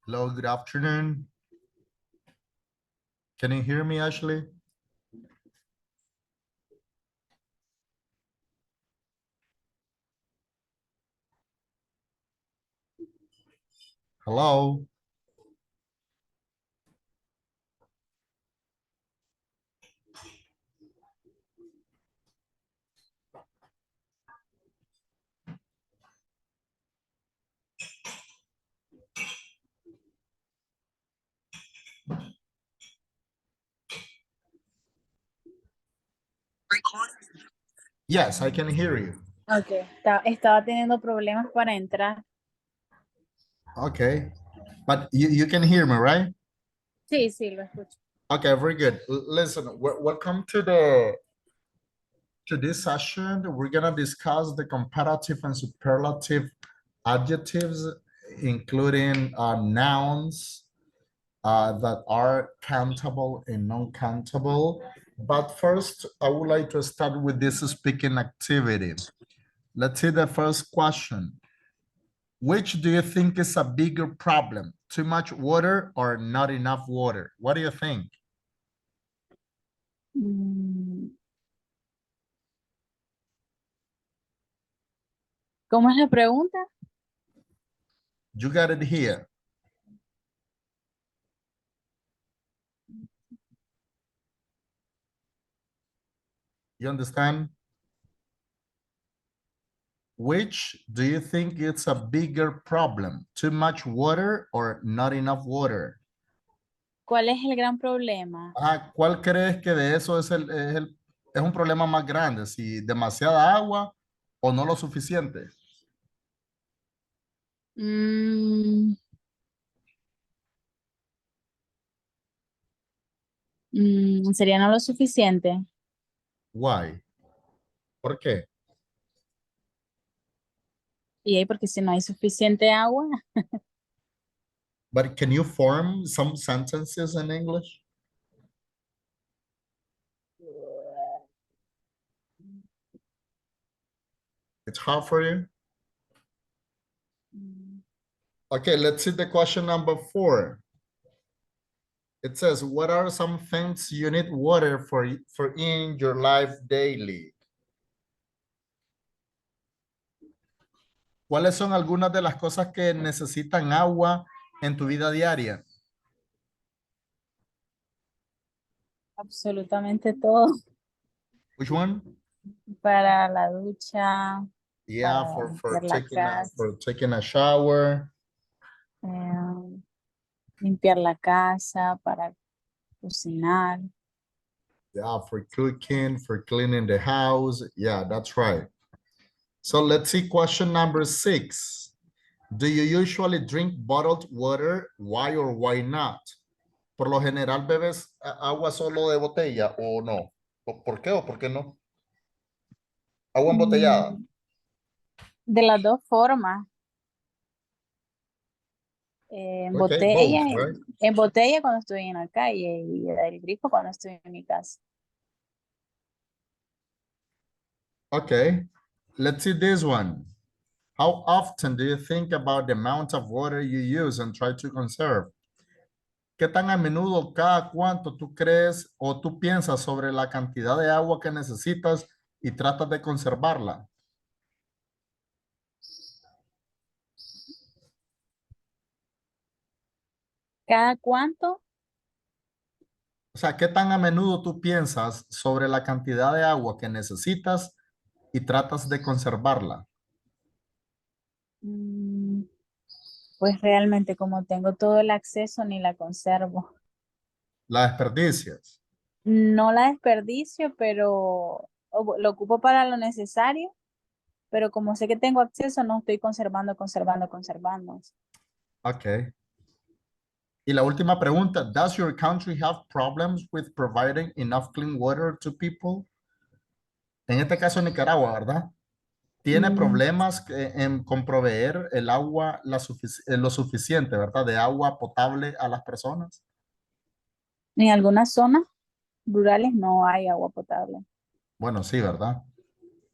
Hello, good afternoon. Can you hear me, Ashley? Hello. Yes, I can hear you. Ok, estaba teniendo problemas para entrar. Okay, but you can hear me, right? Sí, sí, lo escucho. Okay, very good. Listen, welcome to this session. We're gonna discuss the comparative and superlative adjectives, including nouns that are countable and non-countable. But first, I would like to start with this speaking activity. Let's see the first question. Which do you think is a bigger problem? Too much water or not enough water? What do you think? ¿Cómo es la pregunta? You got it here. You understand? Which do you think it's a bigger problem? Too much water or not enough water? ¿Cuál es el gran problema? ¿Cuál crees que de eso es un problema más grande? Si demasiada agua o no lo suficiente. Mm, ¿Sería no lo suficiente? Why? ¿Por qué? Y ahí, porque si no hay suficiente agua, But can you form some sentences in English? It's hard for you? Okay, let's see the question number 4. It says, what are some things you need water for in your life daily? ¿Cuáles son algunas de las cosas que necesitan agua en tu vida diaria? absolutamente todo. Which one? Para la ducha, Yeah, para for limpiar la casa, taking a shower. eh, limpiar la casa, para cocinar. Yeah, for cooking, for cleaning the house. Yeah, that's right. So let's see question number 6. Do you usually drink bottled water? Why or why not? Por lo general, ¿bebes agua solo de botella o no? ¿Por qué o por qué no? Agua embotellada. Mm, De las dos formas. Okay, both, right? En botella cuando estoy en la calle y del grifo cuando estoy en mi casa. Okay, let's see this one. How often do you think about the amount of water you use and try to conserve? ¿Qué tan a menudo, cada cuánto tú crees o tú piensas sobre la cantidad de agua que necesitas y tratas de conservarla? ¿Cada cuánto? O sea, ¿qué tan a menudo tú piensas sobre la cantidad de agua que necesitas y tratas de conservarla? Mm, Pues realmente como tengo todo el acceso ni la conservo. ¿La desperdicias? No la desperdicio, pero lo ocupo para lo necesario, pero como sé que tengo acceso, no estoy conservando. Ok. Y la última pregunta, does your country have problems with providing enough clean water to people? En este caso Nicaragua, ¿verdad? ¿Tiene Mm, problemas con proveer el agua lo suficiente, ¿verdad? De agua potable a las personas. En algunas zonas rurales no hay agua potable. Bueno, sí, ¿verdad?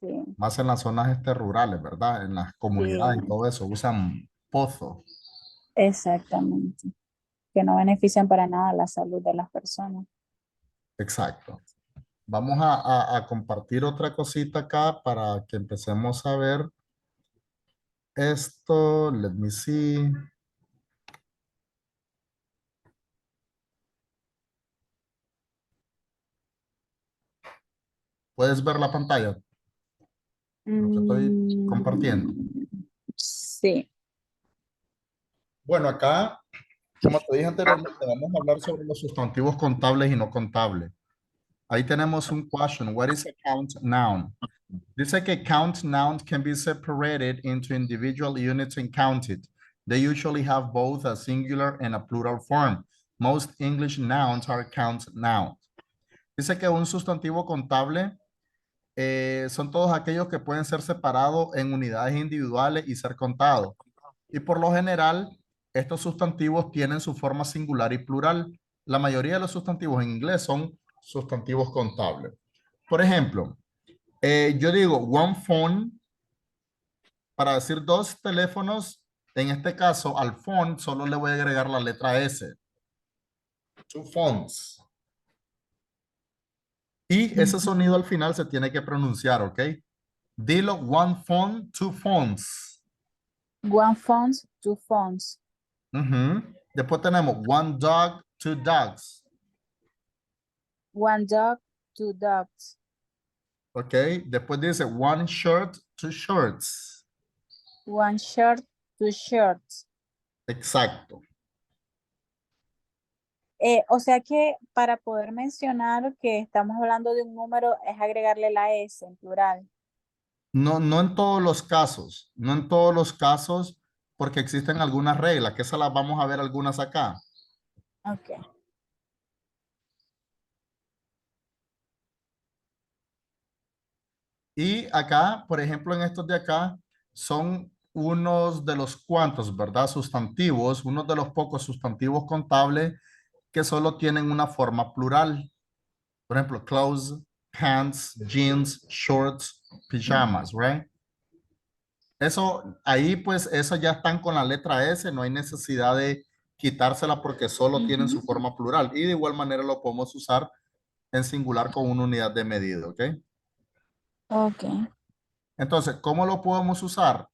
Sí, Más en las zonas rurales, ¿verdad? En las comunidades y sí. todo eso, usan pozos. Exactamente. Que no benefician para nada la salud de las personas. Exacto. Vamos a compartir otra cosita acá para que empecemos a ver esto. Let me see. ¿Puedes ver la pantalla? Lo que estoy compartiendo. Sí. Bueno, acá, como te dije anteriormente, vamos a hablar sobre los sustantivos contables y no contables. Ahí tenemos un question. What is a count noun? Dice que count nouns can be separated into individual units and counted. They usually have both a singular and a plural form. Most English nouns are count nouns. Dice que un sustantivo contable son todos aquellos que pueden ser separados en unidades individuales y ser contados. Y por lo general, estos sustantivos tienen su forma singular y plural. La mayoría de los sustantivos en inglés son sustantivos contables. Por ejemplo, yo digo one phone para decir dos teléfonos. En este caso, al phone solo le voy a agregar la letra S. Two phones. Y ese sonido al final se tiene que pronunciar, ¿ok? Dilo one phone, two phones. One phones, two phones. Ujú. Después tenemos one dog, two dogs. One dog, two dogs. ¿Ok? Después dice one shirt, two shirts. One shirt, two shirts. Exacto. O sea que para poder mencionar que estamos hablando de un número es agregarle la S en plural. No, no en todos los casos, no en todos los casos, porque existen algunas reglas, que esas las vamos a ver algunas acá. Ok. Y acá, por ejemplo, en estos de acá, son unos de los cuantos, ¿verdad? Sustantivos, unos de los pocos sustantivos contables que solo tienen una forma plural. Por ejemplo, clothes, pants, jeans, shorts, pajamas, right? Eso, ahí pues, eso ya están con la letra S, no hay necesidad de quitársela porque solo tienen su forma plural. Y de igual manera lo podemos usar en singular con una unidad de medida, ¿ok? Ok. Entonces, ¿cómo lo podemos usar?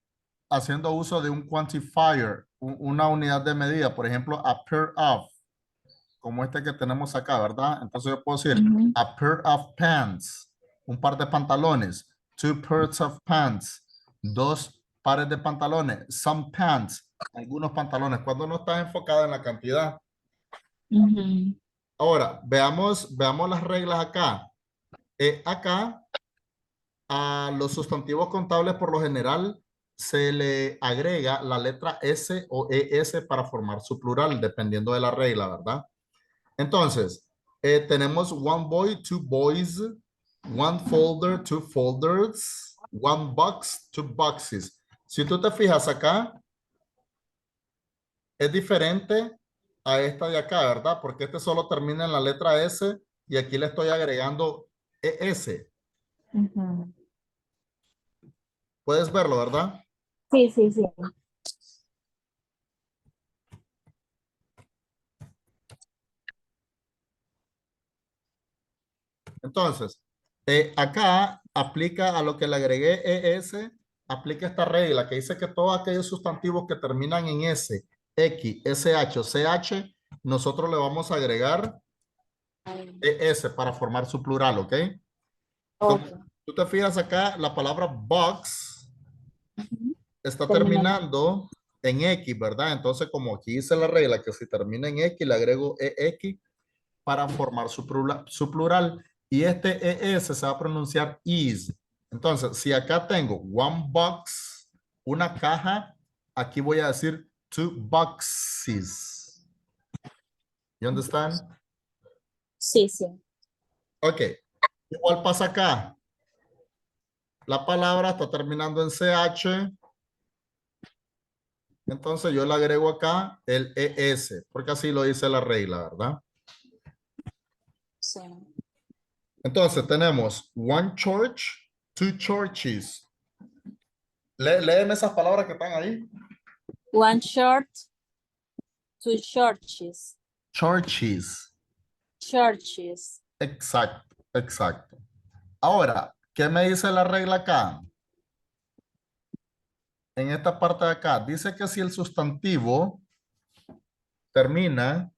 Haciendo uso de un quantifier, una unidad de medida, por ejemplo, a pair of, como este que tenemos acá, ¿verdad? Entonces yo puedo decir Ujú. a pair of pants, un par de pantalones, two pairs of pants, dos pares de pantalones, some pants, algunos pantalones, cuando no está enfocado en la cantidad. Ujú. Ahora, veamos las reglas acá. Acá, a los sustantivos contables por lo general se le agrega la letra S o ES para formar su plural, dependiendo de la regla, ¿verdad? Entonces, tenemos one boy, two boys, one folder, two folders, one box, two boxes. Si tú te fijas acá, es diferente a esta de acá, ¿verdad? Porque este solo termina en la letra S y aquí le estoy agregando ES. Ujú. Puedes verlo, ¿verdad? Sí, sí, sí. Entonces, acá aplica a lo que le agregué ES, aplica esta regla que dice que todos aquellos sustantivos que terminan en S, X, SH o CH, nosotros le vamos a agregar ES para formar su plural, ¿ok? Como Ok. tú te fijas acá, la palabra box Ujú. está Termina en terminando en X, ¿verdad? Entonces, como aquí dice la regla que si termina en X, le agrego EX para formar su plural. Y este ES se va a pronunciar is. Entonces, si acá tengo one box, una caja, aquí voy a decir two boxes. You understand? Sí, sí. Ok. Igual pasa acá. La palabra está terminando en CH. Entonces yo le agrego acá el ES, porque así lo dice la regla, ¿verdad? Sí. Entonces tenemos one church, two churches. Léeme esas palabras que están ahí. One short, to churches. Churches. Churches. Exacto, exacto. Ahora, ¿qué me dice la regla acá? En esta parte de acá, dice que si el sustantivo termina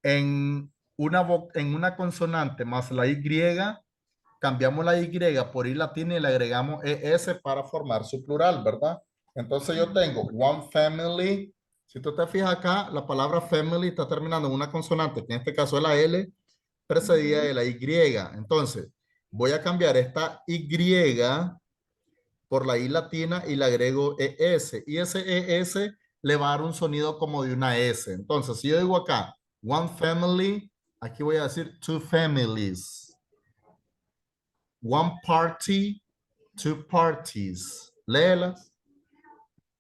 en una consonante más la Y, cambiamos la Y por I latina y le agregamos ES para formar su plural, ¿verdad? Entonces yo tengo one family. Si tú te fijas acá, la palabra family está terminando en una consonante, que en este caso es la L, precedida de la Y. Entonces, voy a cambiar esta Y por la I latina y le agrego ES. Y ese ES le va a dar un sonido como de una S. Entonces, si yo digo acá, one family, aquí voy a decir two families. One party, two parties. Léelas.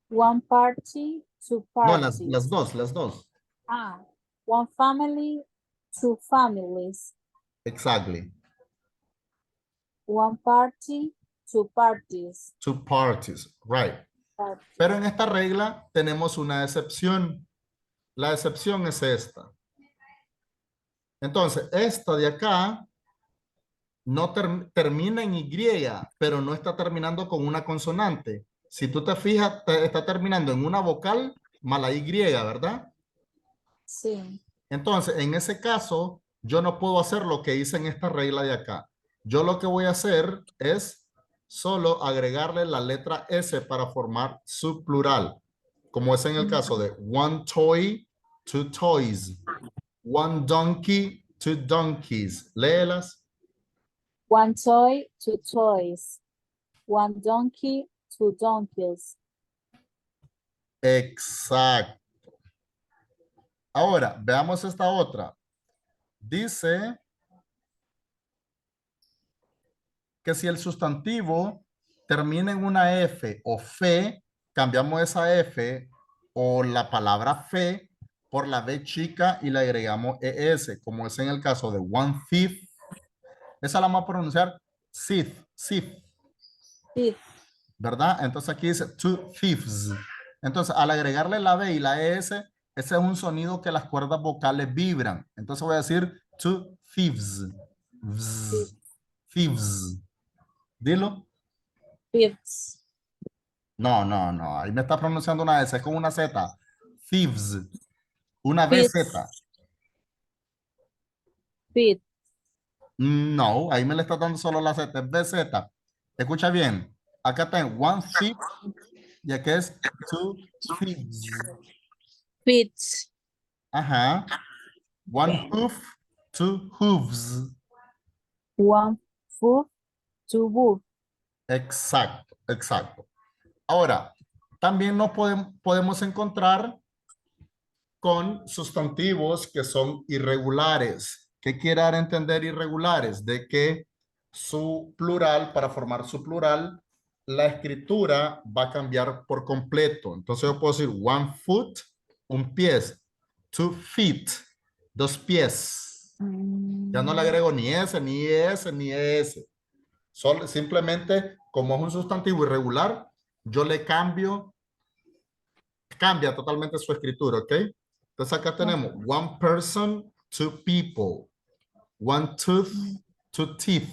One party, two No, parties. las dos. Ah, one family, two families. Exactly. One party, two parties. Two parties, right. Party. Pero en esta regla tenemos una excepción. La excepción es esta. Entonces, esta de acá no termina en Y, pero no está terminando con una consonante. Si tú te fijas, está terminando en una vocal más la Y, ¿verdad? Sí. Entonces, en ese caso, yo no puedo hacer lo que hice en esta regla de acá. Yo lo que voy a hacer es solo agregarle la letra S para formar su plural, como es en el caso de one toy, two toys, one donkey, two donkeys. Léelas. One toy, two toys. One donkey, two donkeys. Exacto. Ahora, veamos esta otra. Dice que si el sustantivo termina en una F o fe, cambiamos esa F o la palabra fe por la B chica y le agregamos ES, como es en el caso de one thief. Esa la vamos a pronunciar thief, thief, Sí. ¿verdad? Entonces aquí dice two thieves. Entonces al agregarle la B y la ES, ese es un sonido que las cuerdas vocales vibran. Entonces voy a decir two thieves. Vz, thieves. Dilo. Fifths. No. Ahí me está pronunciando una S, es con una Z. Thieves. Una BZ. Fifths. Fifth. No, ahí me le está dando solo la Z, es BZ. Escucha bien. Acá tengo one thief y aquí es two thieves. Fifths. Ajá. One hoof, two hooves. One foot, two boots. Exacto, exacto. Ahora, también nos podemos encontrar con sustantivos que son irregulares. ¿Qué quiere dar a entender irregulares? De que su plural, para formar su plural, la escritura va a cambiar por completo. Entonces yo puedo decir one foot, un pie, two feet, dos pies. Ya no le agrego ni S, ni S, ni ES. Solo, simplemente, como es un sustantivo irregular, yo le cambia totalmente su escritura, ¿ok? Entonces acá tenemos one person, two people, one tooth, two teeth,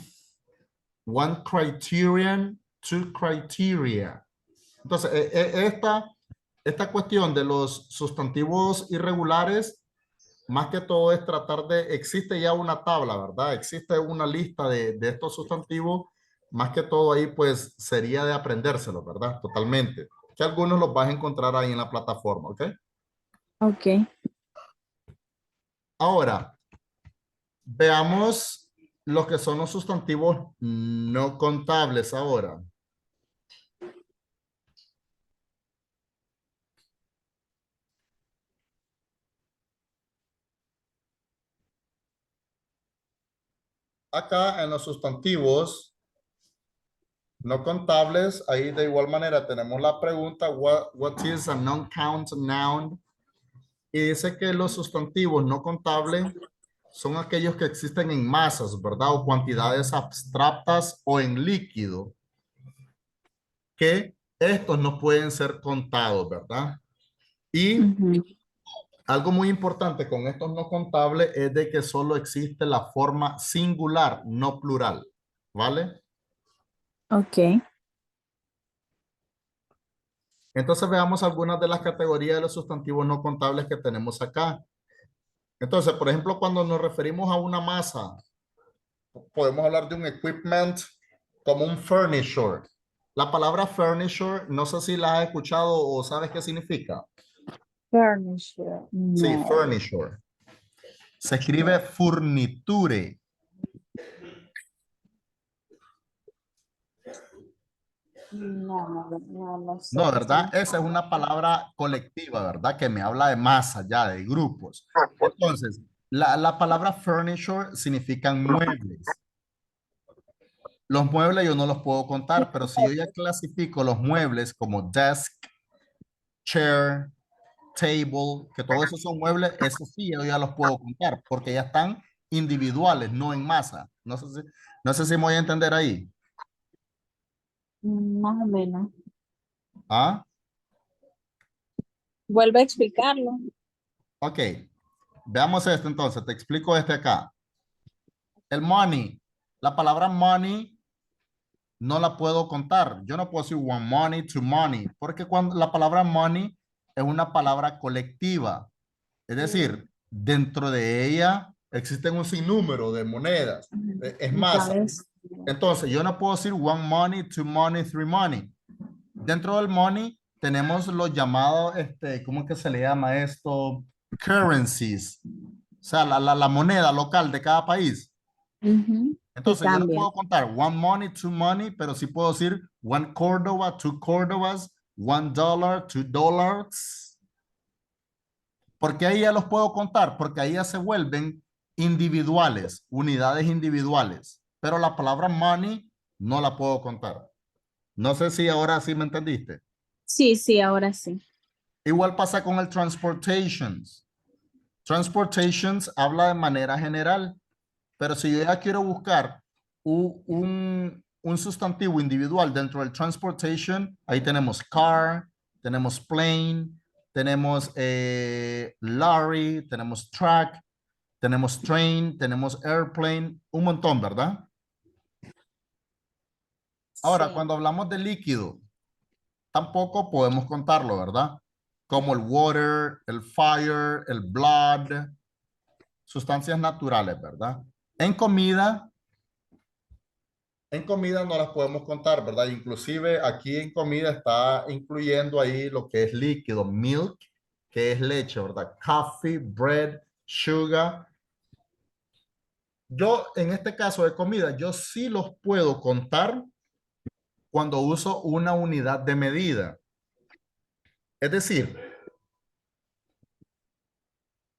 one criterion, two criteria. Entonces, esta cuestión de los sustantivos irregulares, más que todo es tratar de, existe ya una tabla, ¿verdad? Existe una lista de estos sustantivos, más que todo ahí pues sería de aprendérselos, ¿verdad? Totalmente. Que algunos los vas a encontrar ahí en la plataforma, ¿ok? Ok. Ahora, veamos lo que son los sustantivos no contables ahora. Acá en los sustantivos no contables, ahí de igual manera tenemos la pregunta, what is a non-count noun? Y dice que los sustantivos no contables son aquellos que existen en masas, ¿verdad? O cantidades abstractas o en líquido, que estos no pueden ser contados, ¿verdad? Y Ujú. algo muy importante con estos no contables es de que solo existe la forma singular, no plural, ¿vale? Ok. Entonces veamos algunas de las categorías de los sustantivos no contables que tenemos acá. Entonces, por ejemplo, cuando nos referimos a una masa, podemos hablar de un equipment como un furniture. La palabra furniture, no sé si la has escuchado o sabes qué significa. Furniture. Sí, No. furniture. Se escribe furniture. No, no sé No, qué ¿verdad? significa. Esa es una palabra colectiva, ¿verdad? Que me habla de masa ya, de grupos. Entonces, la palabra furniture significan muebles. Los muebles yo no los puedo contar, pero si yo ya clasifico los muebles como desk, chair, table, que todo eso son muebles, eso sí yo ya los puedo contar, porque ya están individuales, no en masa. No sé si me voy a entender ahí. Más o menos. ¿Ah? Vuelve a explicarlo. Ok. Veamos esto entonces. Te explico este acá. El money. La palabra money no la puedo contar. Yo no puedo decir one money, two money, porque cuando la palabra money es una palabra colectiva. Es decir, dentro de ella existen un sinnúmero de monedas. Ujú. Es masa. Entonces, Entonces, yo no puedo decir one money, two money, three money. Dentro del money tenemos los llamados, ¿cómo es que se le llama esto? Currencies. O sea, la moneda local de cada país. ujú, sí Entonces, yo no cambia. puedo contar one money, two money, pero sí puedo decir one Córdoba, two Córdobas, $1, $2. ¿Por qué ahí ya los puedo contar? Porque ahí ya se vuelven individuales, unidades individuales. Pero la palabra money no la puedo contar. No sé si ahora sí me entendiste. Sí, sí, ahora sí. Igual pasa con el transportations. Transportations habla de manera general, pero si yo ya quiero buscar un sustantivo individual dentro del transportation, ahí tenemos car, tenemos plane, tenemos lorry, tenemos truck, tenemos train, tenemos airplane, un montón, ¿verdad? Ahora, Sí. cuando hablamos de líquido, tampoco podemos contarlo, ¿verdad? Como el water, el fire, el blood, sustancias naturales, ¿verdad? En comida, en comida no las podemos contar, ¿verdad? Inclusive aquí en comida está incluyendo ahí lo que es líquido, milk, que es leche, ¿verdad? Coffee, bread, sugar. Yo, en este caso de comida, yo sí los puedo contar cuando uso una unidad de medida. Es decir,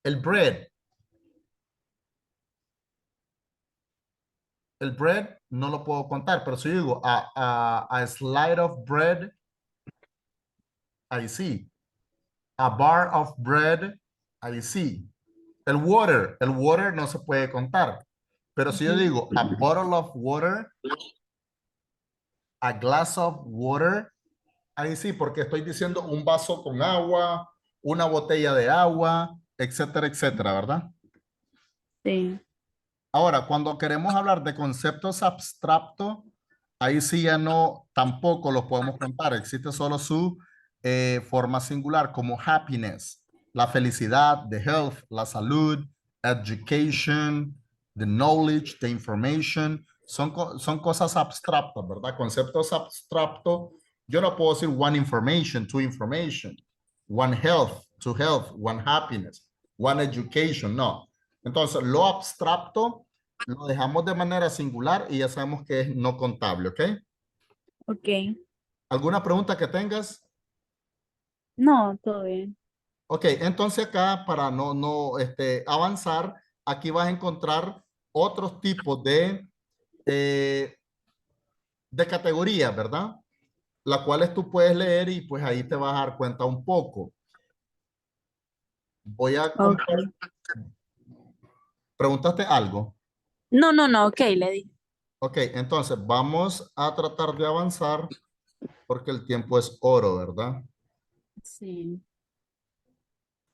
el bread no lo puedo contar, pero si yo digo a slide of bread, ahí sí. A bar of bread, ahí sí. El water no se puede contar. Pero si yo Ujú. digo a bottle of water, a glass of water, ahí sí, porque estoy diciendo un vaso con agua, una botella de agua, etcétera, etcétera, ¿verdad? Sí. Ahora, cuando queremos hablar de conceptos abstractos, ahí sí ya no, tampoco los podemos contar. Existe solo su forma singular, como happiness, la felicidad, the health, la salud, education, the knowledge, the information. Son cosas abstractas, ¿verdad? Conceptos abstractos. Yo no puedo decir one information, two information, one health, two health, one happiness, one education, no. Entonces, lo abstracto lo dejamos de manera singular y ya sabemos que es no contable, ¿ok? Ok. ¿Alguna pregunta que tengas? No, todo bien. Ok, entonces acá para no avanzar, aquí vas a encontrar otros tipos eh, de categorías, ¿verdad? Las cuales tú puedes leer y pues ahí te vas a dar cuenta un poco. Voy a Ok. ¿Preguntaste algo? No, ok, le di. Ok, entonces vamos a tratar de avanzar porque el tiempo es oro, ¿verdad? Sí.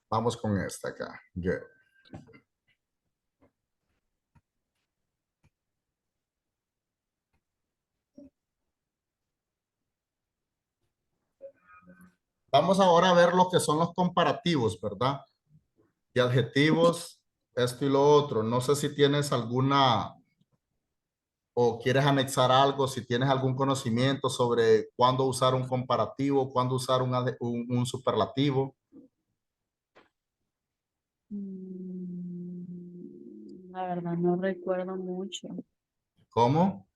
Vamos con esta acá. Good. Vamos ahora a ver lo que son los comparativos, ¿verdad? Y adjetivos, esto y lo otro. No sé si tienes alguna o quieres anexar algo, si tienes algún conocimiento sobre cuándo usar un comparativo, cuándo usar un superlativo. La verdad, no recuerdo mucho. ¿Cómo?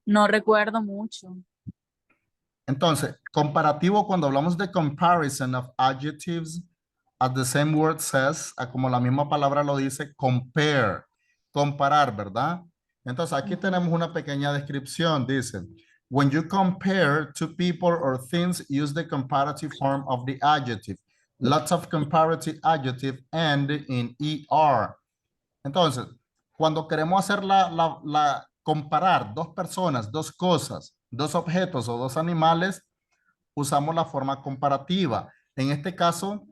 No recuerdo mucho. Entonces, comparativo, cuando hablamos de comparison of adjectives, as the same word says, como la misma palabra lo dice, compare, comparar, ¿verdad? Entonces, aquí tenemos una pequeña descripción, dice, when you compare two people or things, use the comparative form of the adjective. Lots of comparative adjective end in ER. Entonces, cuando queremos hacer comparar dos personas, dos cosas, dos objetos o dos animales, usamos la forma comparativa. En este caso,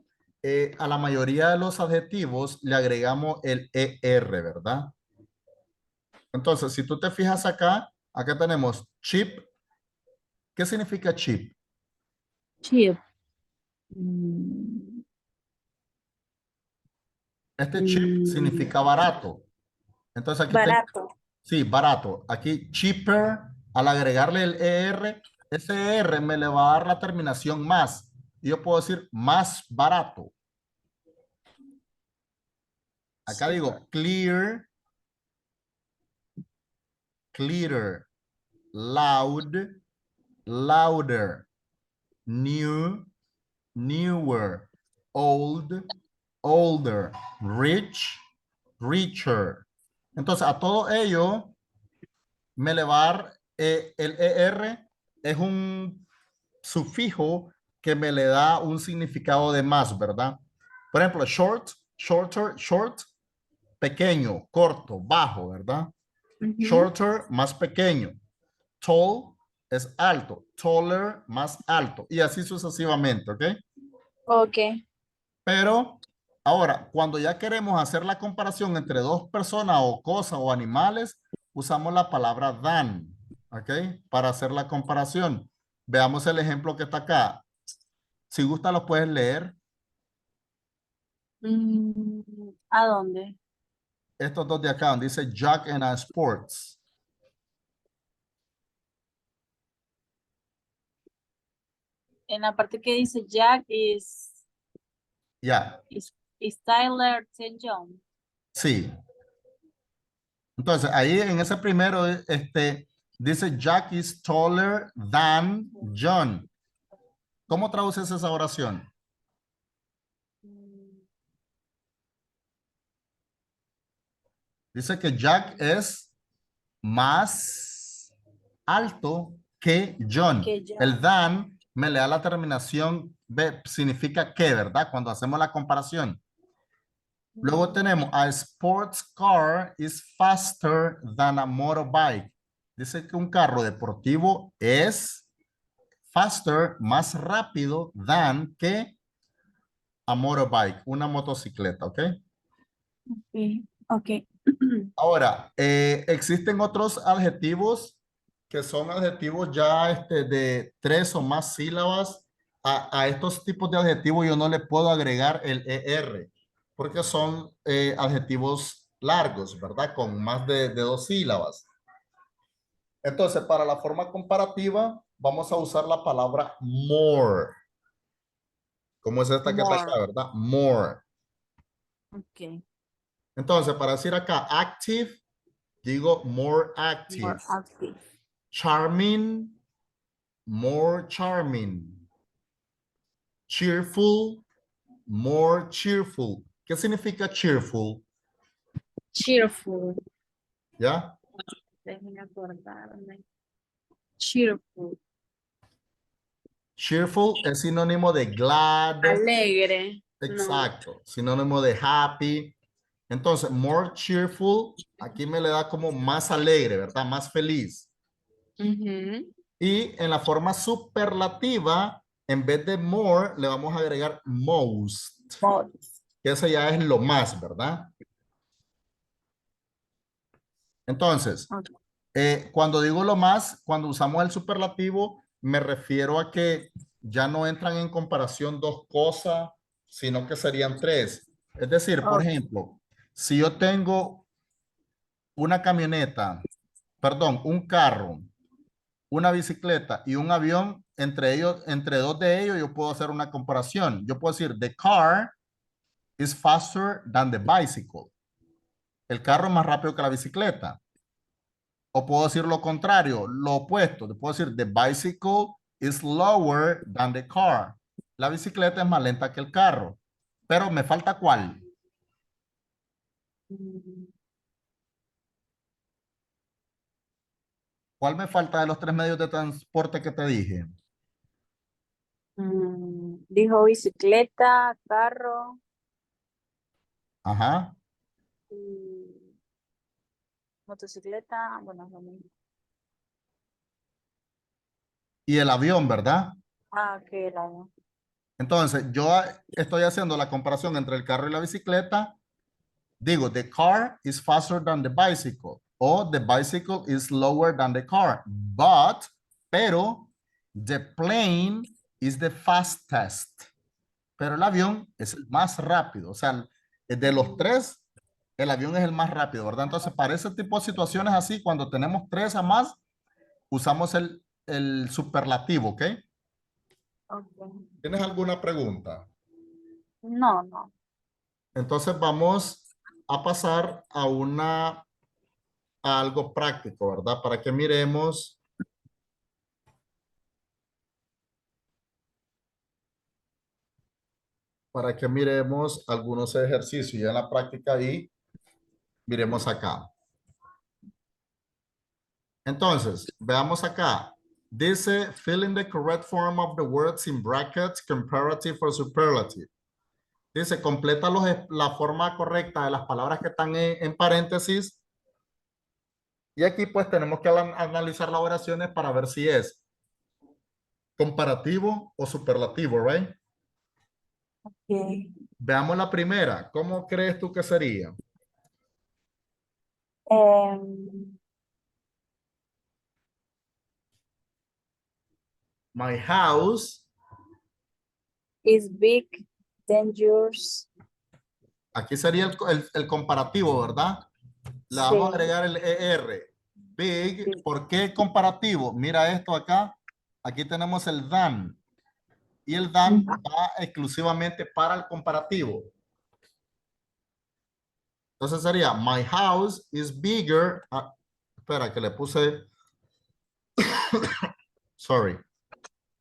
a la mayoría de los adjetivos le agregamos el ER, ¿verdad? Entonces, si tú te fijas acá, acá tenemos cheap. ¿Qué significa cheap? Cheap. Mm, Este cheap mm, significa barato. Entonces aquí tengo, barato. sí, barato. Aquí cheaper, al agregarle el ER, ese ER me le va a dar la terminación más. Y yo puedo decir más barato. Acá Cheaper. digo clear, clearer, loud, louder, new, newer, old, older, rich, richer. Entonces, a todo ello me le va a dar el ER, es un sufijo que me le da un significado de más, ¿verdad? Por ejemplo, short, shorter, short, pequeño, corto, bajo, ¿verdad? Ujú. Shorter, más pequeño. Tall es alto. Taller, más alto. Y así sucesivamente, ¿ok? Ok. Pero ahora, cuando ya queremos hacer la comparación entre dos personas o cosas o animales, usamos la palabra than, ¿ok? Para hacer la comparación. Veamos el ejemplo que está acá. Si gusta, lo puedes leer. ¿A dónde? Estos dos de acá, donde dice Jack and Sports. En la parte que dice Jack Ya, is Tyler St. John. sí. Entonces, ahí en ese primero, dice Jack is taller than John. ¿Cómo traduces esa oración? Mm, Dice que Jack es más alto que John. que El John. than me le da la terminación B, significa que, ¿verdad? Cuando hacemos la comparación. Luego tenemos a sports car is faster than a motorbike. Dice que un carro deportivo es faster, más rápido than que a motorbike, una motocicleta, ¿ok? Ok. Ok. Ahora, existen otros adjetivos que son adjetivos ya de tres o más sílabas. A estos tipos de adjetivos yo no le puedo agregar el ER porque son adjetivos largos, ¿verdad? Con más de dos sílabas. Entonces, para la forma comparativa, vamos a usar la palabra more. Como es esta que está acá, More. ¿verdad? More. Ok. Entonces, para decir acá active, digo more More active. active. Charming, more charming. Cheerful, more cheerful. ¿Qué significa cheerful? Cheerful. ¿Ya? Déjenme acordarme. Cheerful. Cheerful es sinónimo de glad. Alegre. No. Exacto. Sinónimo de happy. Entonces, more cheerful, aquí me le da como más alegre, ¿verdad? Más feliz. Ujú. Y en la forma superlativa, en vez de more, le vamos a agregar most. Most. Que ese ya es lo más, ¿verdad? Entonces, Ok. cuando digo lo más, cuando usamos el superlativo, me refiero a que ya no entran en comparación dos cosas, sino que serían tres. Es decir, por Ok. ejemplo, si yo tengo una camioneta, perdón, un carro, una bicicleta y un avión, entre ellos, entre dos de ellos, yo puedo hacer una comparación. Yo puedo decir, the car is faster than the bicycle. El carro es más rápido que la bicicleta. O puedo decir lo contrario, lo opuesto. Puedo decir, the bicycle is slower than the car. La bicicleta es más lenta que el carro. Pero me falta ¿cuál? Mm, ¿Cuál me falta de los tres medios de transporte que te dije? Dijo bicicleta, carro Ajá. y motocicleta. Bueno, es lo mismo. Y el avión, ¿verdad? Ah, ok, la Entonces, yo estoy haciendo la comparación entre el carro y la bicicleta. Digo, the car is faster than the bicycle. O the bicycle is slower than the car. Pero, the plane is the fastest. Pero el avión es el más rápido. O sea, de los tres, el avión es el más rápido, ¿verdad? Entonces, para ese tipo de situaciones así, cuando tenemos tres a más, usamos el superlativo, ¿ok? Ok. ¿Tienes alguna pregunta? No, no. Entonces vamos a pasar a algo práctico, ¿verdad? Para que miremos algunos ejercicios ya en la práctica ahí, miremos acá. Entonces, veamos acá. Dice, fill in the correct form of the words in brackets, comparative or superlative. Dice, completa la forma correcta de las palabras que están en paréntesis. Y aquí pues tenemos que analizar las oraciones para ver si es comparativo o superlativo, right? Ok. Veamos la primera. ¿Cómo crees tú que sería? Em, My house. is big, dangerous. Aquí sería el comparativo, ¿verdad? Le vamos a Sí. agregar el ER. Big. ¿Por qué comparativo? Mira esto acá. Aquí tenemos el than. Y el than Ujú. va exclusivamente para el comparativo. Entonces sería, my house is bigger. Espera, que le puse, sorry,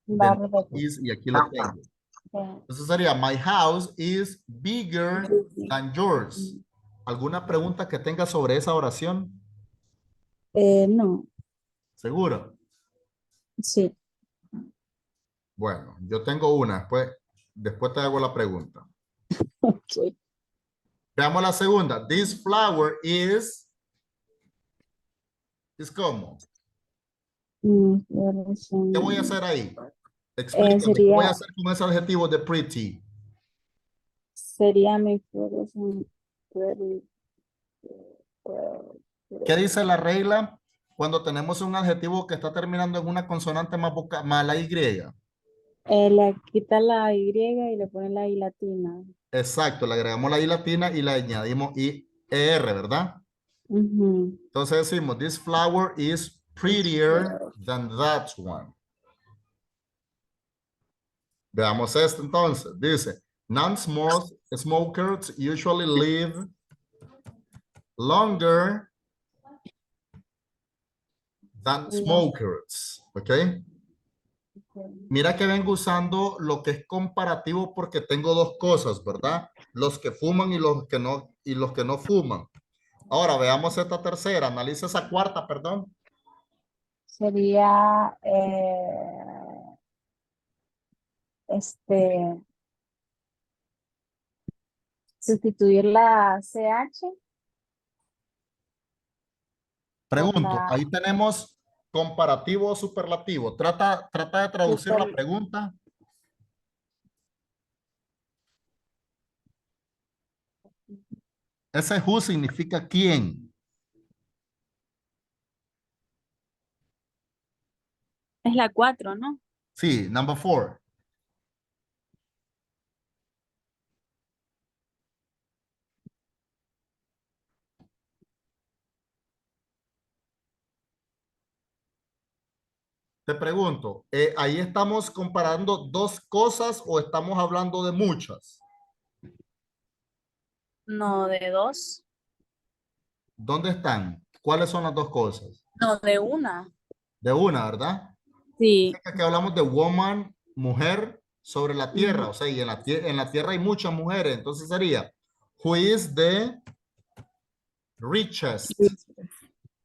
Va de a nuevo repetir. is y aquí lo tengo. Sí. Entonces sería, my house is bigger than yours. ¿Alguna pregunta que tenga sobre esa oración? No, ¿Seguro? sí. Bueno, yo tengo una, después te hago la pregunta. Ok. Veamos la segunda. This flower is como. ¿Qué voy a hacer ahí? Explícame, ¿qué voy a Sería, hacer con ese adjetivo de pretty? sería mi flores son pretty, ¿Qué dice la regla cuando tenemos un adjetivo que está terminando en una consonante más la Y? le quita la Y y le pone la I latina. Exacto, le agregamos la I latina y le añadimos ER, ¿verdad? Ujú. Entonces decimos, this flower is prettier than that one. Veamos esto entonces. Dice, non-smokers usually live longer than No, smokers. ¿Ok? Mira que vengo usando lo que es comparativo porque tengo dos cosas, ¿verdad? Los que fuman y los que no fuman. Ahora veamos esta tercera, analiza esa cuarta, perdón. sería sustituir la CH por Pregunto, la ahí tenemos comparativo o superlativo. Trata de traducir la super, pregunta. Ese who significa quién. Es la 4, ¿no? Sí, number 4. Te pregunto, ¿ahí estamos comparando dos cosas o estamos hablando de muchas? No, de 2. ¿Dónde están? ¿Cuáles son las dos cosas? No, de una. De una, ¿verdad? Sí. Aquí hablamos de woman, mujer, sobre la tierra. Ujú. O sea, y en la tierra hay muchas mujeres. Entonces sería, who is the richest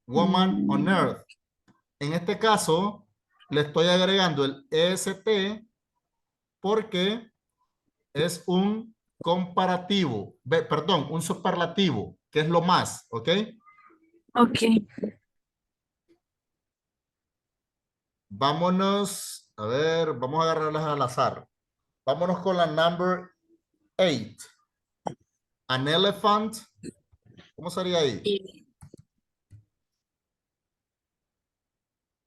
woman on Mm, earth? En este caso, le estoy agregando el EST porque es un comparativo, perdón, un superlativo, que es lo más, ¿ok? ok. Vámonos, a ver, vamos a agarrarlas al azar. Vámonos con la number 8. An elephant, ¿cómo sería ahí? Y,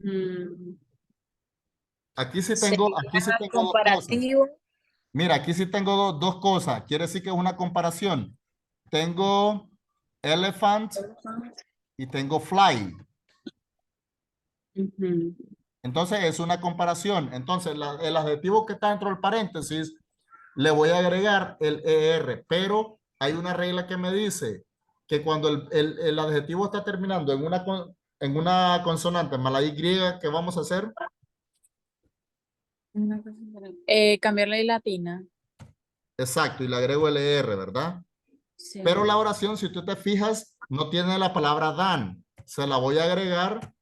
mm, Aquí sí sería tengo dos cosas. comparativo. Mira, aquí sí tengo dos cosas. Quiere decir que es una comparación. Tengo elephant y tengo fly. Ujú. Entonces es una comparación. Entonces el adjetivo que está dentro del paréntesis le voy a agregar el ER, pero hay una regla que me dice que cuando el adjetivo está terminando en una consonante más la Y, ¿qué vamos a hacer? Cambiar la I latina. Exacto, y le agrego el ER, ¿verdad? Pero Sí. la oración, si tú te fijas, no tiene la palabra than. Se la voy a agregar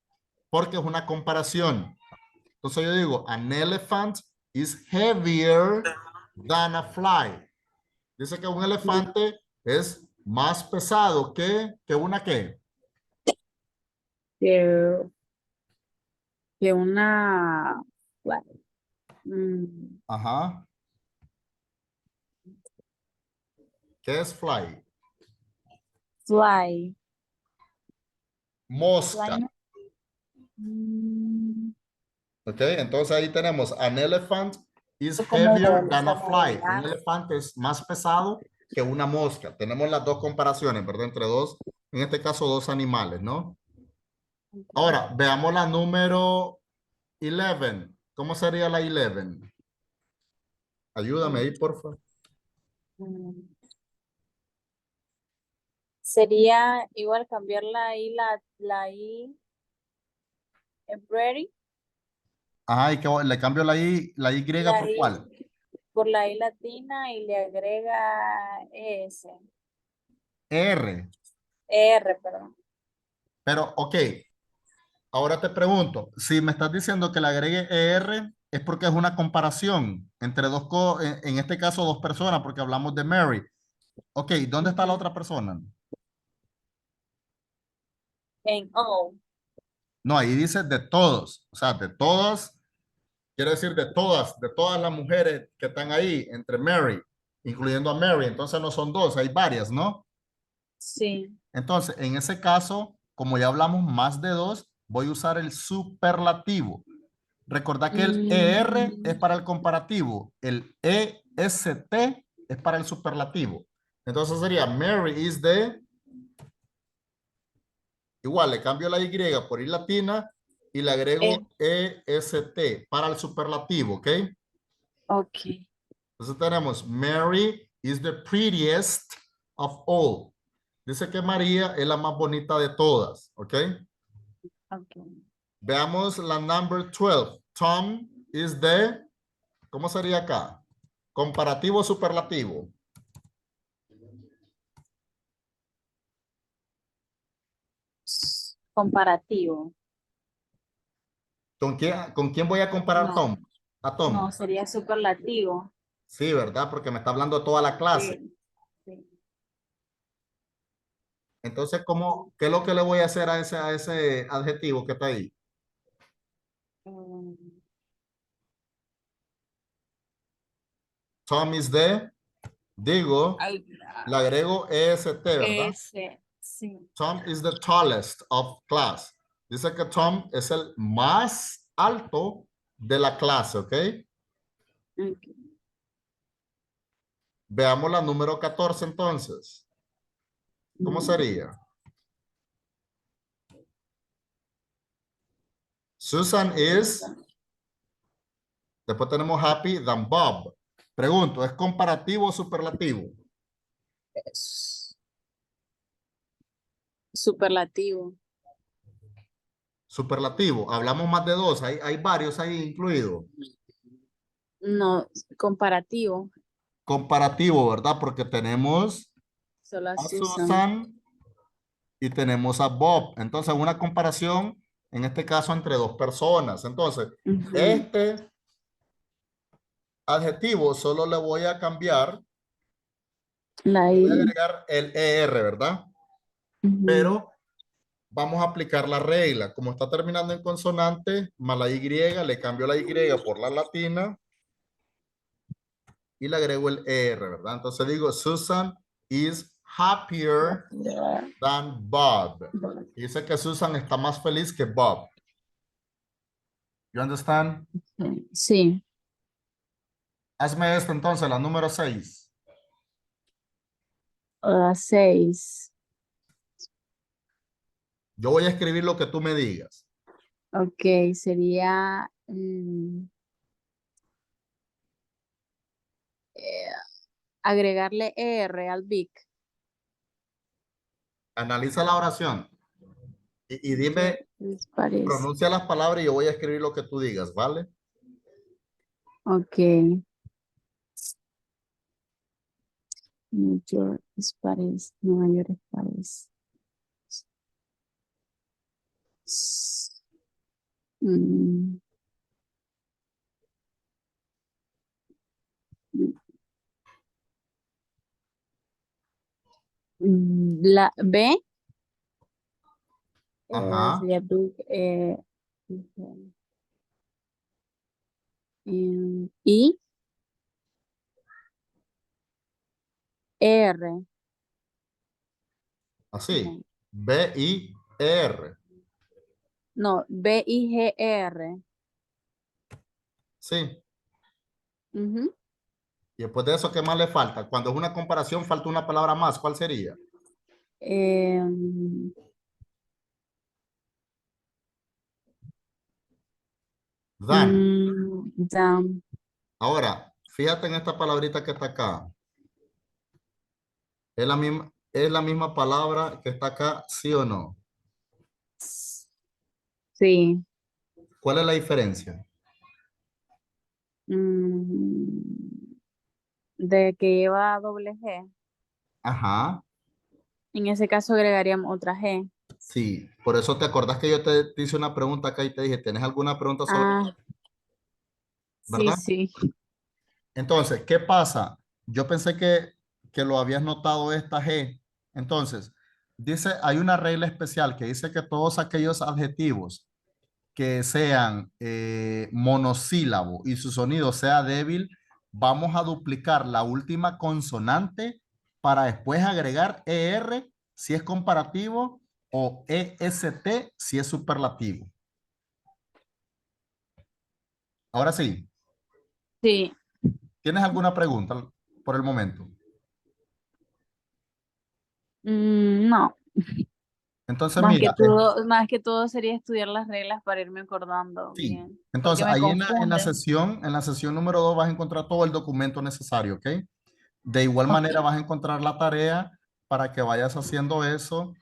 porque es una comparación. Entonces yo digo, an elephant is heavier than a fly. Dice que un elefante es más pesado que una qué. Que, que una mm, Ajá. ¿Qué es fly? fly. Fly Mosca. no- mm, ¿Ok? Entonces ahí tenemos an elephant is como heavier than a como fly. Un volar. elefante es más pesado que una mosca. Tenemos las dos comparaciones, ¿verdad? Entre dos, en este caso, dos animales, ¿no? Ahora, veamos la número 11. ¿Cómo sería la 11? Ayúdame ahí, por favor. Mm, sería igual cambiar la I en Brady, Ajá, y que le cambio la Y la por I cuál? por la I latina y le agrega S. R. R, perdón. Pero, ok, ahora te pregunto, si me estás diciendo que le agregue ER, es porque es una comparación entre en este caso dos personas, porque hablamos de Mary. Ok, ¿dónde está la Ujú. otra persona? En O. No, ahí dice de todos, o sea, de todas, quiere decir de todas las mujeres que están ahí, entre Mary, incluyendo a Mary, entonces no son dos, hay varias, ¿no? Sí. Entonces, en ese caso, como ya hablamos más de dos, voy a usar el superlativo. Recordad que el ER es Mm, para el comparativo, el EST es para el superlativo. Entonces sería Mary is the, igual le cambio la Y por I latina y le eh, agrego EST para el superlativo, ¿ok? ok. Entonces tenemos Mary is the prettiest of all. Dice que María es la más bonita de todas, ¿ok? Ok. Veamos la number 12. Tom is the, ¿cómo sería acá? Comparativo superlativo. Comparativo. Con quién voy a comparar No, Tom? A no, Tom. sería superlativo. Sí, ¿verdad? Porque me está hablando toda la clase. Sí, sí. Entonces, ¿qué es lo que le voy a hacer a ese adjetivo que está ahí? Mm, Tom is the Digo, Al- le agrego EST, ¿verdad? Ese, sí. Tom is the tallest of class. Dice que Tom es el más alto de la clase, ¿ok? Ok. Veamos la número 14 entonces. ¿Cómo sería? Susan is, después tenemos happy than Bob. Pregunto, ¿es comparativo o superlativo? Es superlativo. Superlativo. Hablamos más de dos. Hay varios ahí incluidos. No, comparativo. Comparativo, ¿verdad? Porque tenemos Solo a a Susan. Susan y tenemos a Bob. Entonces, una comparación, en este caso, entre dos personas. Entonces, Ujú. este adjetivo solo le voy a cambiar, La voy a I. agregar el ER, ¿verdad? Ujú. Pero vamos a aplicar la regla. Como está terminando en consonante, más la Y, le cambio la Y por la latina y le agrego el ER, ¿verdad? Entonces digo, Susan is happier than Bob. Dice que Susan está más feliz que Bob. You understand? Sí. Hazme esto entonces, la número 6. La 6. Yo voy a escribir lo que tú me digas. Ok, sería eh, agregarle R al Big. Analiza la oración y Yo dime, les parece. pronuncia las palabras y yo voy a escribir lo que tú digas, ¿vale? Ok. New York es París. Nueva York es París. Mm, La B Ajá, sería Big. I, R. así. No, B-I-R. no, B-I-G-R. Sí. Ujú. Y después de eso, ¿qué más le falta? Cuando es una comparación, falta una palabra más. ¿Cuál sería? Em, Dan. Down. Ahora, fíjate en esta palabrita que está acá. Es la misma palabra que está acá, ¿sí o no? Sí. ¿Cuál es la diferencia? Mm, de que lleva doble G. Ajá, En ese caso agregaríamos otra G. sí. Por eso te acordás que yo te hice una pregunta acá y te dije, ¿tienes alguna pregunta sobre Ah, eso? sí, ¿Verdad? sí. Entonces, ¿qué pasa? Yo pensé que lo habías notado esta G. Entonces, dice, hay una regla especial que dice que todos aquellos adjetivos que sean monosílabo y su sonido sea débil, vamos a duplicar la última consonante para después agregar ER si es comparativo o EST si es superlativo. Ahora sí, Sí. ¿tienes alguna pregunta por el momento? No. Entonces, mira, Más que todo sería estudiar las reglas para irme acordando sí. bien. Porque Entonces, me ahí confunden. en la sesión número 2 vas a encontrar todo el documento necesario, ¿ok? De igual Ok. manera vas a encontrar la tarea para que vayas haciendo eso